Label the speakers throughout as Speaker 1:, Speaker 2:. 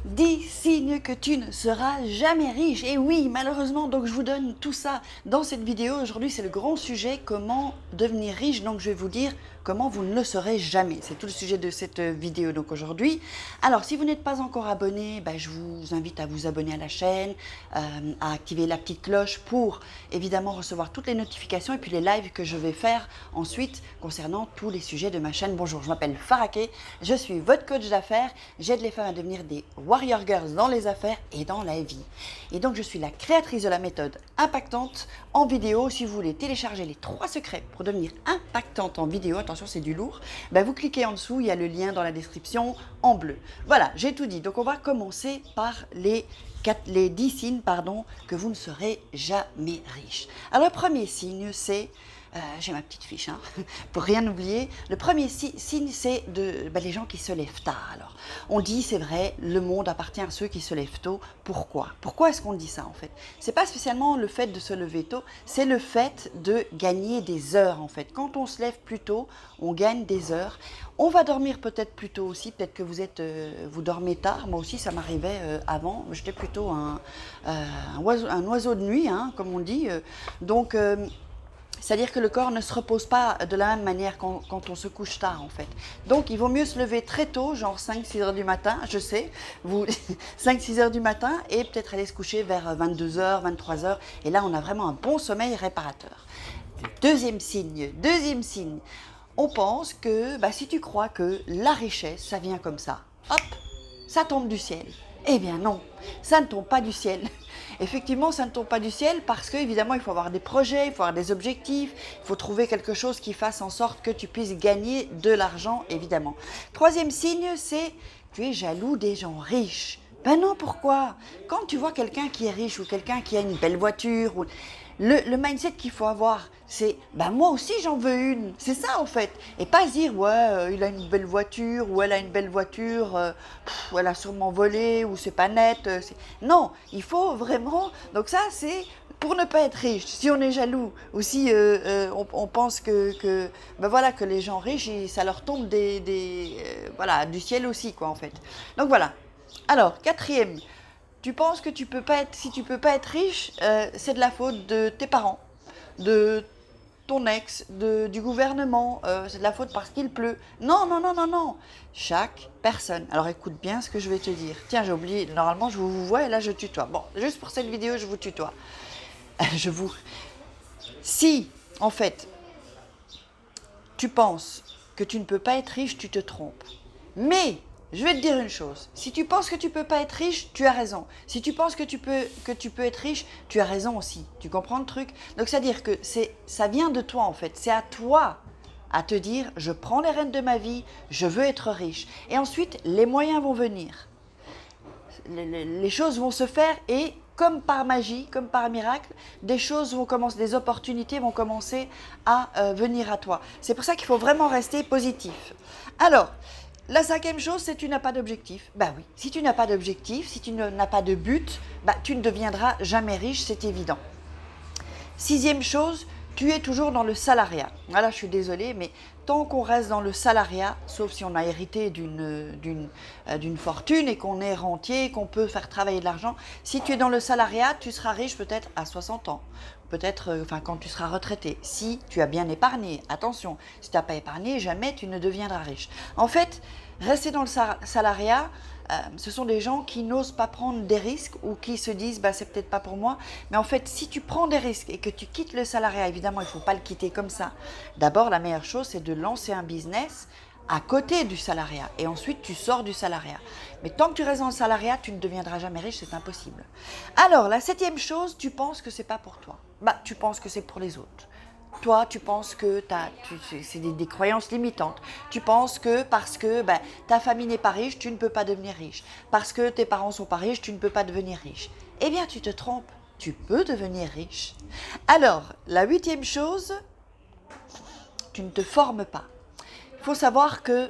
Speaker 1: 10 signes que tu ne seras jamais riche. Et oui, malheureusement, donc je vous donne tout ça dans cette vidéo. Aujourd'hui, c'est le grand sujet, comment devenir riche. Donc je vais vous dire comment vous ne le serez jamais. C'est tout le sujet de cette vidéo donc aujourd'hui. Alors, si vous n'êtes pas encore abonné, je vous invite à vous abonner à la chaîne, à activer la petite cloche pour évidemment recevoir toutes les notifications et puis les lives que je vais faire ensuite concernant tous les sujets de ma chaîne. Bonjour, je m'appelle Faraké, je suis votre coach d'affaires. J'aide les femmes à devenir des warrior girls dans les affaires et dans la vie. Et donc, je suis la créatrice de la méthode impactante en vidéo. Si vous voulez télécharger les 3 secrets pour devenir impactante en vidéo, attention, c'est du lourd, vous cliquez en dessous, il y a le lien dans la description en bleu. Voilà, j'ai tout dit. Donc, on va commencer par les 10 signes que vous ne serez jamais riche. Alors, le premier signe, c'est j'ai ma petite fiche, pour rien oublier. Le premier signe, c'est les gens qui se lèvent tard. Alors, on dit, c'est vrai, le monde appartient à ceux qui se lèvent tôt. Pourquoi? Pourquoi est-ce qu'on dit ça, en fait? C'est pas spécialement le fait de se lever tôt, c'est le fait de gagner des heures, en fait. Quand on se lève plus tôt, on gagne des heures. On va dormir peut-être plus tôt aussi. Peut-être que vous dormez tard. Moi aussi, ça m'arrivait avant. J'étais plutôt un oiseau de nuit, comme on dit. Donc, c'est-à-dire que le corps ne se repose pas de la même manière quand on se couche tard, en fait. Donc, il vaut mieux se lever très tôt, genre 5-6 heures du matin, je sais, 5-6 heures du matin, et peut-être aller se coucher vers 22 heures, 23 heures. Et là, on a vraiment un bon sommeil réparateur. Deuxième signe, on pense que si tu crois que la richesse, ça vient comme ça, hop, ça tombe du ciel. Eh bien non, ça ne tombe pas du ciel. Effectivement, ça ne tombe pas du ciel parce qu'évidemment, il faut avoir des projets, il faut avoir des objectifs, il faut trouver quelque chose qui fasse en sorte que tu puisses gagner de l'argent, évidemment. Troisième signe, c'est tu es jaloux des gens riches. Ben non, pourquoi? Quand tu vois quelqu'un qui est riche ou quelqu'un qui a une belle voiture, le mindset qu'il faut avoir, c'est moi aussi j'en veux une. C'est ça en fait. Et pas se dire ouais, il a une belle voiture ou elle a une belle voiture, elle a sûrement volé ou c'est pas net. Non, il faut vraiment. Donc ça c'est pour ne pas être riche. Si on est jaloux ou si on pense que les gens riches, ça leur tombe du ciel aussi quoi en fait. Donc voilà. Alors, quatrième, tu penses que si tu peux pas être riche, c'est de la faute de tes parents, de ton ex, du gouvernement, c'est de la faute parce qu'il pleut. Non, non, non, non, non. Chaque personne. Alors écoute bien ce que je vais te dire. Tiens, j'ai oublié, normalement je vous vois et là je tutoie. Bon, juste pour cette vidéo, je vous tutoie. Si, en fait, tu penses que tu ne peux pas être riche, tu te trompes. Mais je vais te dire une chose, si tu penses que tu ne peux pas être riche, tu as raison. Si tu penses que tu peux être riche, tu as raison aussi. Tu comprends le truc? Donc c'est-à-dire que ça vient de toi en fait, c'est à toi à te dire je prends les rênes de ma vie, je veux être riche. Et ensuite, les moyens vont venir. Les choses vont se faire et comme par magie, comme par miracle, des opportunités vont commencer à venir à toi. C'est pour ça qu'il faut vraiment rester positif. Alors, la cinquième chose, c'est que tu n'as pas d'objectif. Oui, si tu n'as pas d'objectif, si tu n'as pas de but, tu ne deviendras jamais riche, c'est évident. Sixième chose, tu es toujours dans le salariat. Voilà, je suis désolée, mais tant qu'on reste dans le salariat, sauf si on a hérité d'une fortune et qu'on est rentier, qu'on peut faire travailler de l'argent, si tu es dans le salariat, tu seras riche peut-être à 60 ans. Peut-être quand tu seras retraité, si tu as bien épargné. Attention, si tu n'as pas épargné, jamais tu ne deviendras riche. En fait, rester dans le salariat, ce sont des gens qui n'osent pas prendre des risques ou qui se disent c'est peut-être pas pour moi. Mais en fait, si tu prends des risques et que tu quittes le salariat, évidemment, il ne faut pas le quitter comme ça. D'abord, la meilleure chose, c'est de lancer un business à côté du salariat et ensuite tu sors du salariat. Mais tant que tu restes dans le salariat, tu ne deviendras jamais riche, c'est impossible. Alors, la septième chose, tu penses que c'est pas pour toi. Tu penses que c'est pour les autres. Toi, tu penses que c'est des croyances limitantes. Tu penses que parce que ta famille n'est pas riche, tu ne peux pas devenir riche. Parce que tes parents sont pas riches, tu ne peux pas devenir riche. Eh bien, tu te trompes. Tu peux devenir riche. Alors, la huitième chose, tu ne te formes pas. Il faut savoir que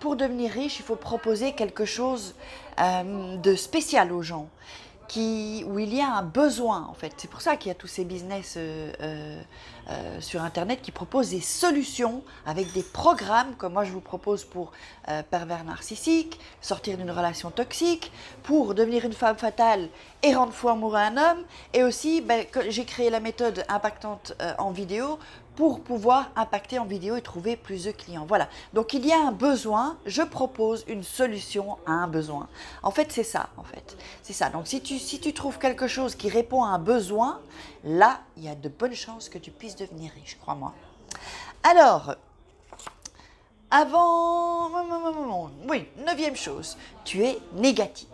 Speaker 1: pour devenir riche, il faut proposer quelque chose de spécial aux gens. où il y a un besoin en fait. C'est pour ça qu'il y a tous ces business sur internet qui proposent des solutions avec des programmes comme moi je vous propose pour pervers narcissique, sortir d'une relation toxique, pour devenir une femme fatale et rendre fou amoureux un homme, et aussi j'ai créé la méthode impactante en vidéo pour pouvoir impacter en vidéo et trouver plus de clients. Voilà, donc il y a un besoin, je propose une solution à un besoin. En fait, c'est ça, c'est ça. Donc si tu trouves quelque chose qui répond à un besoin, là, il y a de bonnes chances que tu puisses devenir riche, crois-moi. Alors, oui, 9e chose, tu es négatif.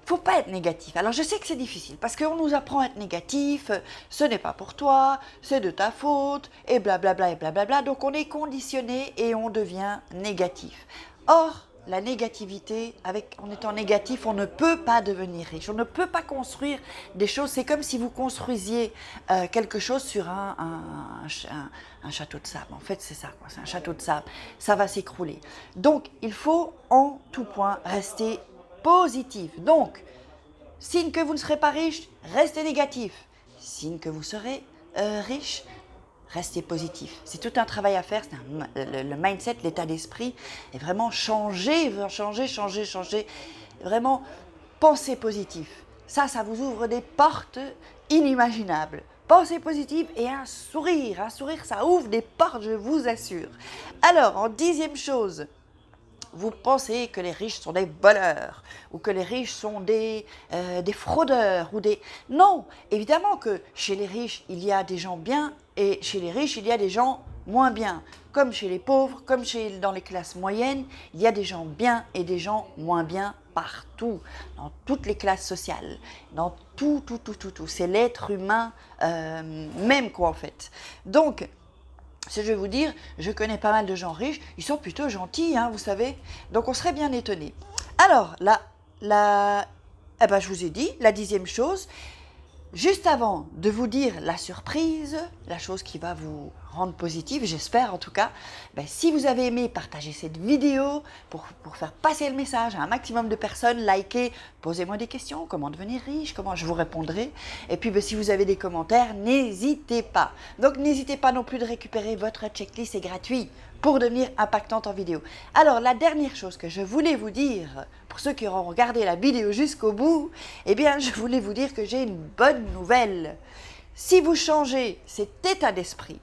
Speaker 1: Faut pas être négatif. Alors je sais que c'est difficile parce qu'on nous apprend à être négatif, ce n'est pas pour toi, c'est de ta faute, et blablabla et blablabla. Donc on est conditionné et on devient négatif. Or, la négativité, en étant négatif, on ne peut pas devenir riche, on ne peut pas construire des choses. C'est comme si vous construisiez quelque chose sur un château de sable. En fait, c'est ça, c'est un château de sable. Ça va s'écrouler. Donc, il faut en tout point rester positif. Donc, signe que vous ne serez pas riche, restez négatif. Signe que vous serez riche, restez positif. C'est tout un travail à faire, c'est le mindset, l'état d'esprit, et vraiment changer, vraiment penser positif. Ça vous ouvre des portes inimaginables. Pensez positif et un sourire, ça ouvre des portes, je vous assure. Alors, en 10e chose, vous pensez que les riches sont des voleurs ou que les riches sont des fraudeurs ou des... Non, évidemment que chez les riches, il y a des gens bien et chez les riches, il y a des gens moins bien. Comme chez les pauvres, comme dans les classes moyennes, il y a des gens bien et des gens moins bien partout, dans toutes les classes sociales, dans tout. C'est l'être humain même quoi en fait. Donc, ce que je vais vous dire, je connais pas mal de gens riches, ils sont plutôt gentils, hein, vous savez. Donc on serait bien étonné. Alors, je vous ai dit, la 10e chose, juste avant de vous dire la surprise, la chose qui va vous rendre positive, j'espère en tout cas, si vous avez aimé partager cette vidéo pour faire passer le message à un maximum de personnes, likez, posez-moi des questions, comment devenir riche, comment je vous répondrai. Et puis si vous avez des commentaires, n'hésitez pas. Donc n'hésitez pas non plus de récupérer votre checklist, c'est gratuit pour devenir impactante en vidéo. Alors la dernière chose que je voulais vous dire, pour ceux qui auront regardé la vidéo jusqu'au bout, eh bien je voulais vous dire que j'ai une bonne nouvelle. Si vous changez cet état d'esprit,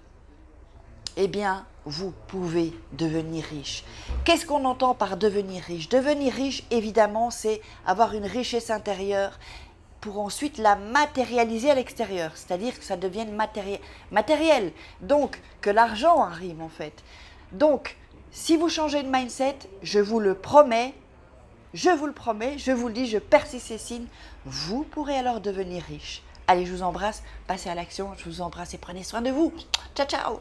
Speaker 1: eh bien, vous pouvez devenir riche. Qu'est-ce qu'on entend par devenir riche? Devenir riche, évidemment, c'est avoir une richesse intérieure pour ensuite la matérialiser à l'extérieur, c'est-à-dire que ça devienne matériel, donc que l'argent arrive en fait. Donc, si vous changez de mindset, je vous le promets, je vous le dis, je persiste ces signes, vous pourrez alors devenir riche. Allez, je vous embrasse, passez à l'action, je vous embrasse et prenez soin de vous. Ciao, ciao!